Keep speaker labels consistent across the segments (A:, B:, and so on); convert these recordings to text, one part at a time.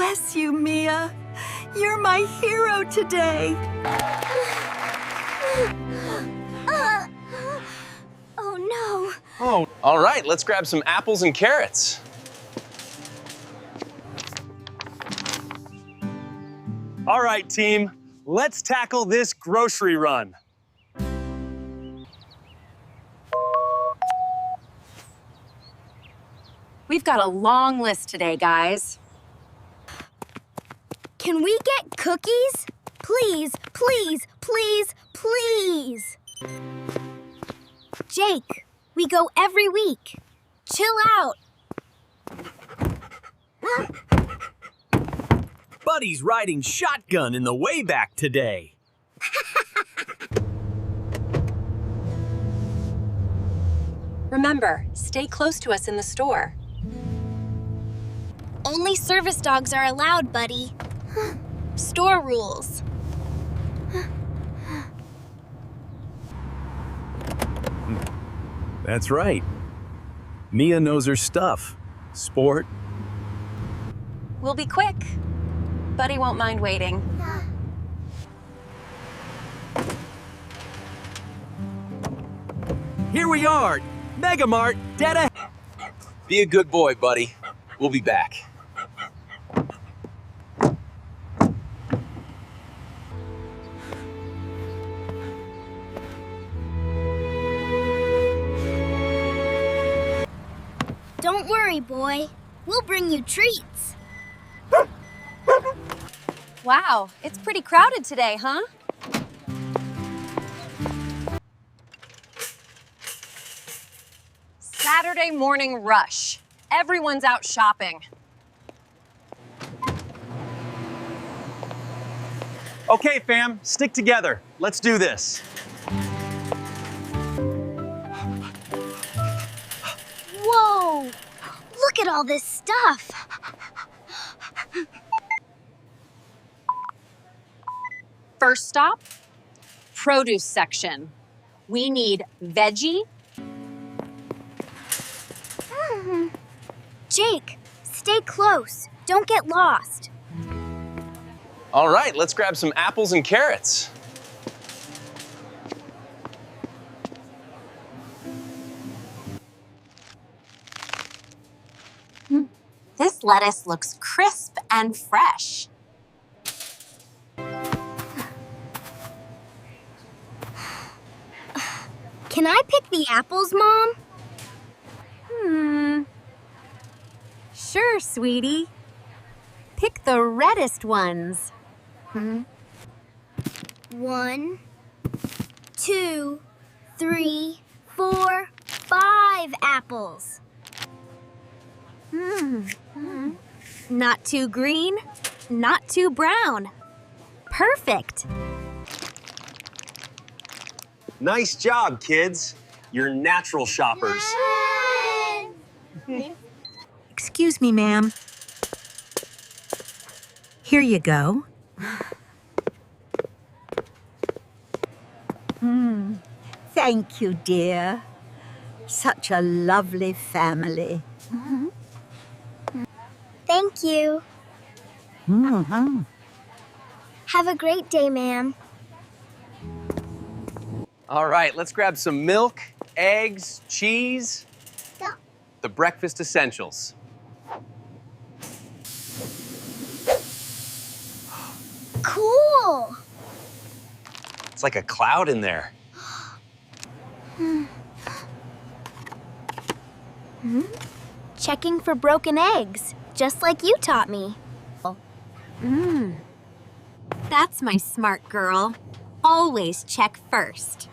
A: bless you, Mia. You're my hero today.
B: Oh, no.
C: Oh, all right, let's grab some apples and carrots.
D: All right, team, let's tackle this grocery run.
E: We've got a long list today, guys.
B: Can we get cookies? Please, please, please, please. Jake, we go every week. Chill out.
F: Buddy's riding shotgun in the way back today.
E: Remember, stay close to us in the store.
B: Only service dogs are allowed, buddy. Store rules.
F: That's right. Mia knows her stuff. Sport.
E: We'll be quick. Buddy won't mind waiting.
F: Here we are. Mega Mart, dead ahead.
C: Be a good boy, buddy. We'll be back.
B: Don't worry, boy. We'll bring you treats.
E: Wow, it's pretty crowded today, huh? Saturday morning rush. Everyone's out shopping.
D: Okay, fam, stick together. Let's do this.
B: Whoa! Look at all this stuff.
E: First stop, produce section. We need veggie.
B: Jake, stay close. Don't get lost.
C: All right, let's grab some apples and carrots.
E: This lettuce looks crisp and fresh.
B: Can I pick the apples, Mom?
E: Sure, sweetie. Pick the reddest ones.
B: 1, 2, 3, 4, 5 apples.
E: Not too green, not too brown. Perfect.
D: Nice job, kids. You're natural shoppers.
A: Excuse me, ma'am. Here you go. Thank you, dear. Such a lovely family.
B: Thank you. Have a great day, ma'am.
C: All right, let's grab some milk, eggs, cheese. The breakfast essentials.
B: Cool.
C: It's like a cloud in there.
B: Checking for broken eggs, just like you taught me.
E: That's my smart girl. Always check first.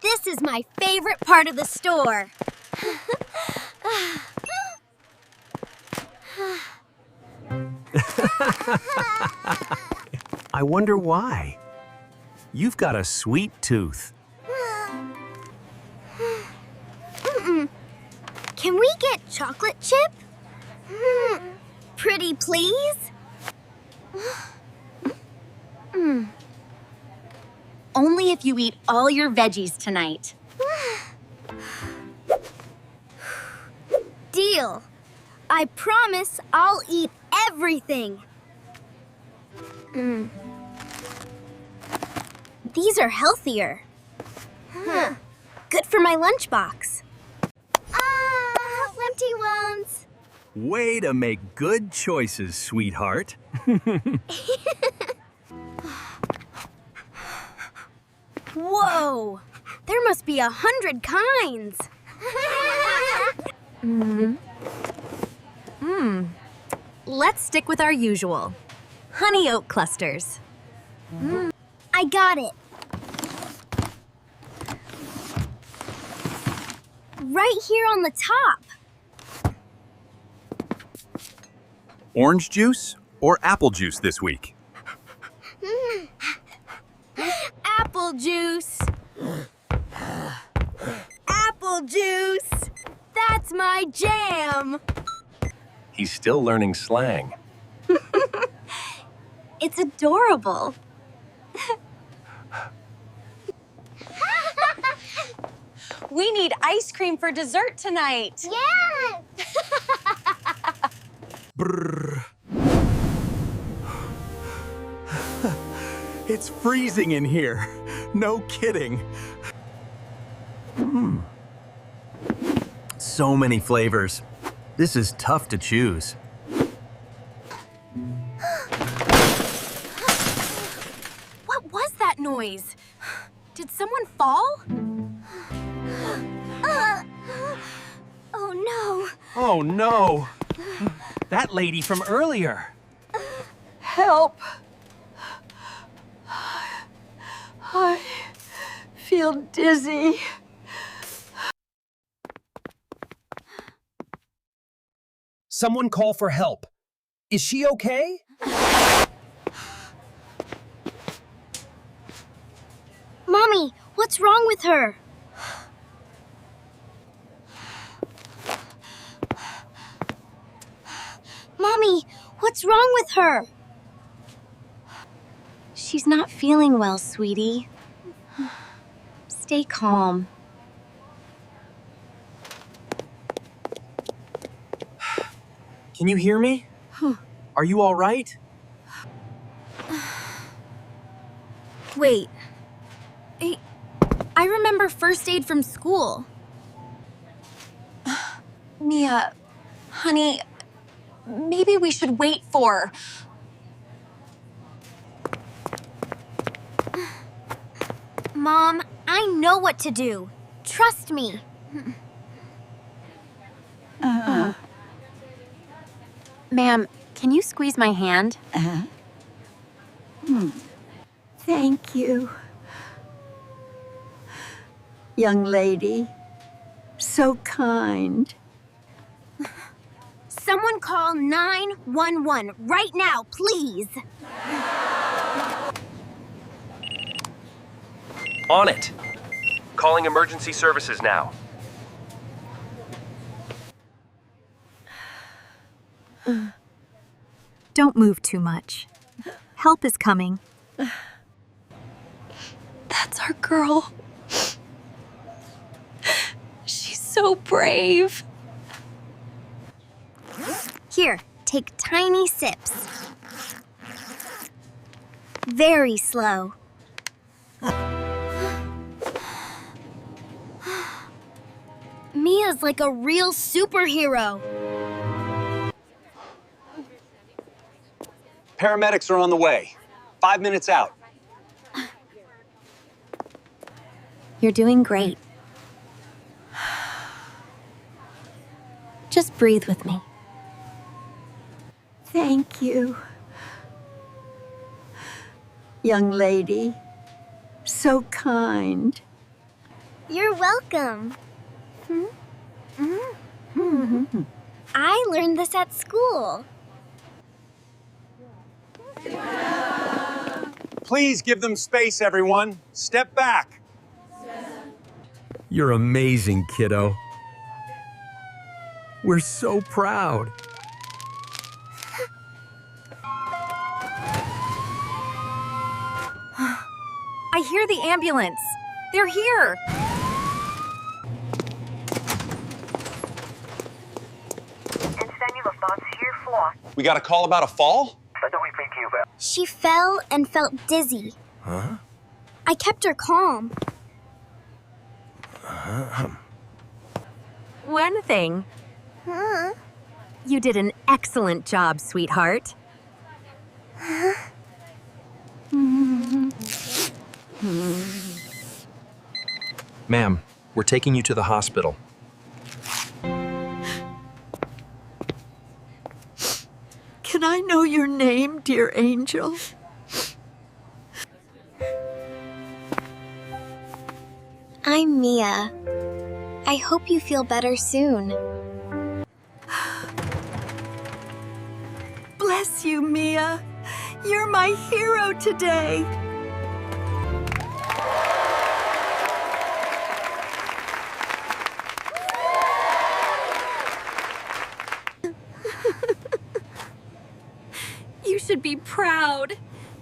B: This is my favorite part of the store.
F: I wonder why. You've got a sweet tooth.
B: Can we get chocolate chip? Pretty please?
E: Only if you eat all your veggies tonight.
B: Deal. I promise I'll eat everything. These are healthier. Good for my lunchbox. Empty ones.
F: Way to make good choices, sweetheart.
B: Whoa! There must be 100 kinds.
E: Let's stick with our usual. Honey oat clusters.
B: I got it. Right here on the top.
F: Orange juice or apple juice this week?
B: Apple juice. Apple juice. That's my jam.
C: He's still learning slang.
E: It's adorable. We need ice cream for dessert tonight.
B: Yes.
F: Brrr. It's freezing in here. No kidding. So many flavors. This is tough to choose.
E: What was that noise? Did someone fall?
B: Oh no.
D: Oh, no. That lady from earlier.
A: Help. I feel dizzy.
D: Someone call for help. Is she okay?
B: Mommy, what's wrong with her? Mommy, what's wrong with her?
E: She's not feeling well, sweetie. Stay calm.
D: Can you hear me? Are you all right?
B: Wait. I remember first aid from school.
E: Mia, honey, maybe we should wait for...
B: Mom, I know what to do. Trust me.
E: Ma'am, can you squeeze my hand?
A: Thank you. Young lady, so kind.
B: Someone call 911 right now, please.
G: On it. Calling emergency services now.
A: Don't move too much. Help is coming.
E: That's our girl. She's so brave.
B: Here, take tiny sips. Very slow. Mia's like a real superhero.
C: Paramedics are on the way. 5 minutes out.
E: You're doing great. Just breathe with me.
A: Thank you. Young lady, so kind.
B: You're welcome. I learned this at school.
D: Please give them space, everyone. Step back.
F: You're amazing, kiddo. We're so proud.
E: I hear the ambulance. They're here.
H: Instead of
D: We got a call about a fall?
B: She fell and felt dizzy.
F: Huh?
B: I kept her calm.
E: One thing.
B: Huh?
E: You did an excellent job, sweetheart.
G: Ma'am, we're taking you to the hospital.
A: Can I know your name, dear angel?
B: I'm Mia. I hope you feel better soon.
A: Bless you, Mia. You're my hero today.
E: You should be proud.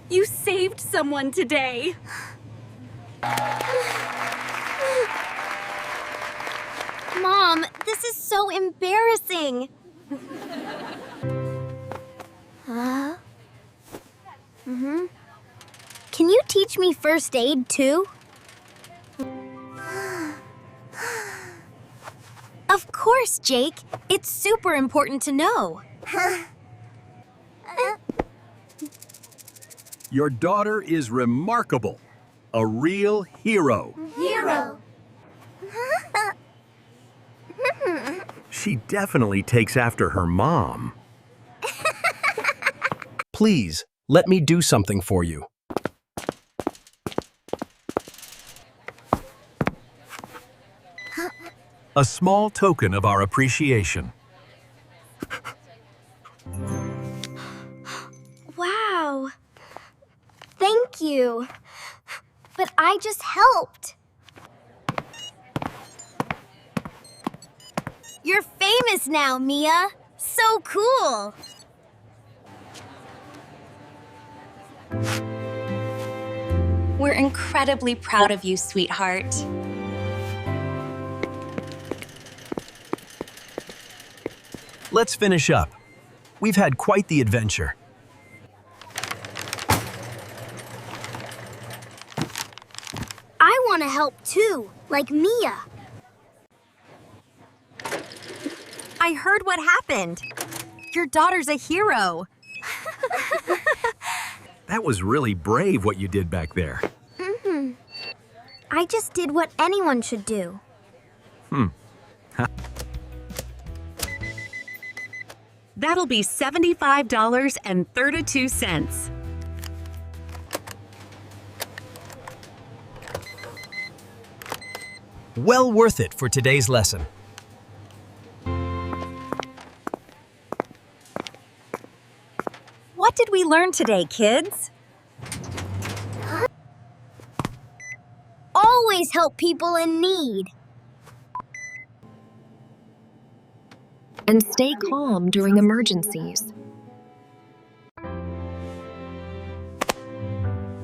E: You saved someone today.
B: Mom, this is so embarrassing. Huh? Can you teach me first aid too? Of course, Jake. It's super important to know.
F: Your daughter is remarkable. A real hero.
B: Hero.
F: She definitely takes after her mom.
G: Please, let me do something for you.
F: A small token of our appreciation.
B: Wow. Thank you. But I just helped. You're famous now, Mia. So cool.
E: We're incredibly proud of you, sweetheart.
F: Let's finish up. We've had quite the adventure.
B: I want to help too, like Mia.
E: I heard what happened. Your daughter's a hero.
F: That was really brave what you did back there.
B: I just did what anyone should do.
E: That'll be $75.32.
G: Well worth it for today's lesson.
E: What did we learn today, kids?
B: Always help people in need.
H: And stay calm during emergencies.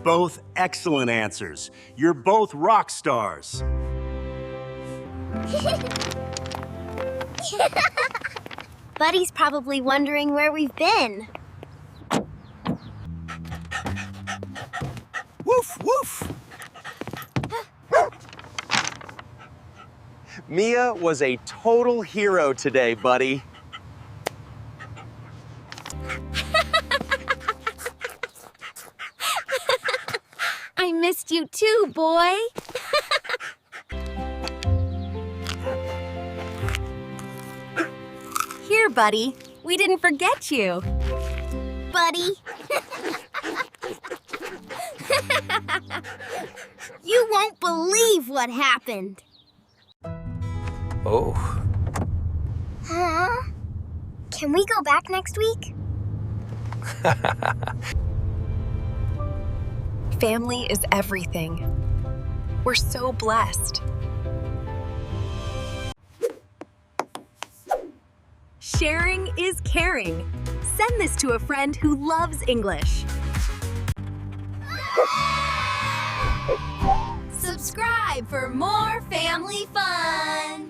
I: Both excellent answers. You're both rock stars.
B: Buddy's probably wondering where we've been.
I: Woof, woof.
C: Mia was a total hero today, buddy.
B: I missed you too, boy.
E: Here, buddy. We didn't forget you.
B: Buddy. You won't believe what happened.
G: Oh.
B: Huh? Can we go back next week?
H: Family is everything. We're so blessed.
E: Sharing is caring. Send this to a friend who loves English.
B: Subscribe for more family fun.